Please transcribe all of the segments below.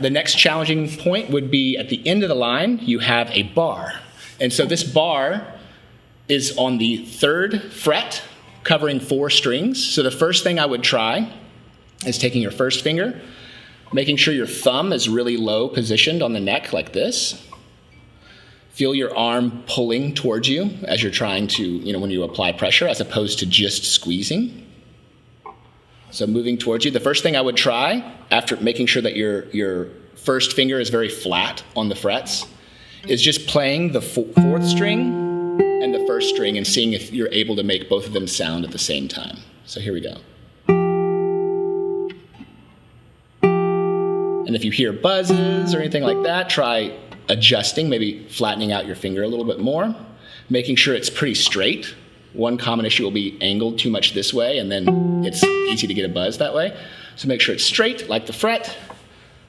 the next challenging point would be at the end of the line, you have a bar. And so this bar is on the 3rd fret, covering 4 strings. So the first thing I would try is taking your first finger, making sure your thumb is really low positioned on the neck like this. Feel your arm pulling towards you as you're trying to, when you apply pressure, as opposed to just squeezing. So moving towards you. The first thing I would try, after making sure that your first finger is very flat on the frets, is just playing the 4th string and the 1st string and seeing if you're able to make both of them sound at the same time. So here we go. And if you hear buzzes or anything like that, try adjusting, maybe flattening out your finger a little bit more, making sure it's pretty straight. One common issue will be angled too much this way, and then it's easy to get a buzz that way. So make sure it's straight, like the fret.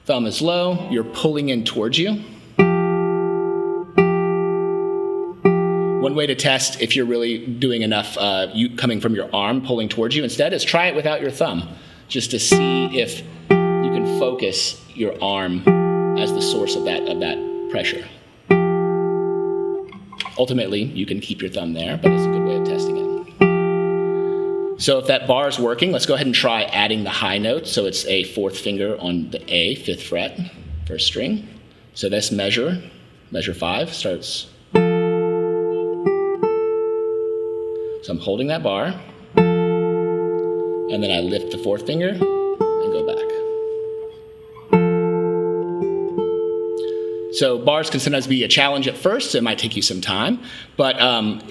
Thumb is low. You're pulling in towards you. One way to test if you're really doing enough you coming from your arm pulling towards you instead is try it without your thumb, just to see if you can focus your arm as the source of that pressure. Ultimately, you can keep your thumb there, but it's a good way of testing it. So if that bar is working, let's go ahead and try adding the high note. So it's a 4th finger on the A, 5th fret, 1st string. So this measure 5, starts. So I'm holding that bar, and then I lift the 4th finger and go back. So bars can sometimes be a challenge at first, so it might take you some time. But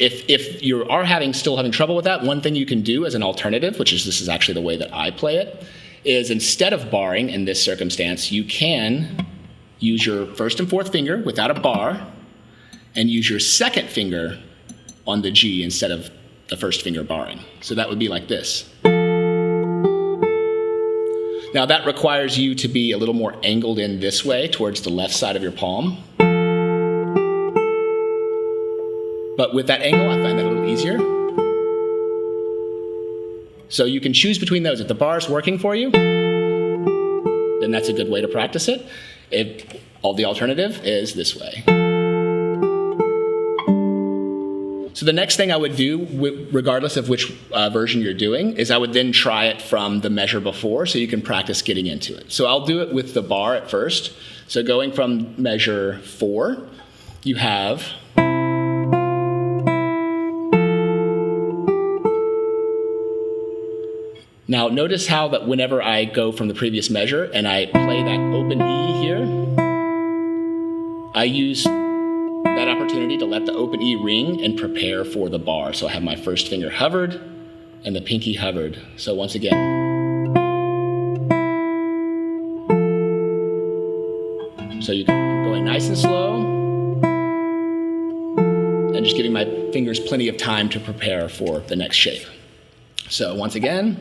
if you are still having trouble with that, one thing you can do as an alternative, this is actually the way that I play it, is instead of barring in this circumstance, you can use your 1st and 4th finger without a bar, and use your 2nd finger on the G instead of the 1st finger barring. So that would be like this. Now that requires you to be a little more angled in this way towards the left side of your palm. But with that angle, I find that a little easier. So you can choose between those. If the bar is working for you, then that's a good way to practice it. The alternative is this way. So the next thing I would do, regardless of which version you're doing, is I would then try it from the measure before so you can practice getting into it. So I'll do it with the bar at first. So going from measure 4, you have now notice how that whenever I go from the previous measure and I play that open E here, I use that opportunity to let the open E ring and prepare for the bar. So I have my 1st finger hovered and the pinky hovered. So once again. So you're going nice and slow and just giving my fingers plenty of time to prepare for the next shape. So once again.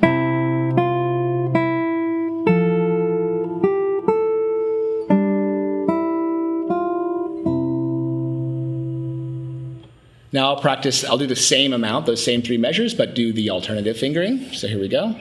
Now I'll do the same amount, those same 3 measures, but do the alternative fingering. So here we go.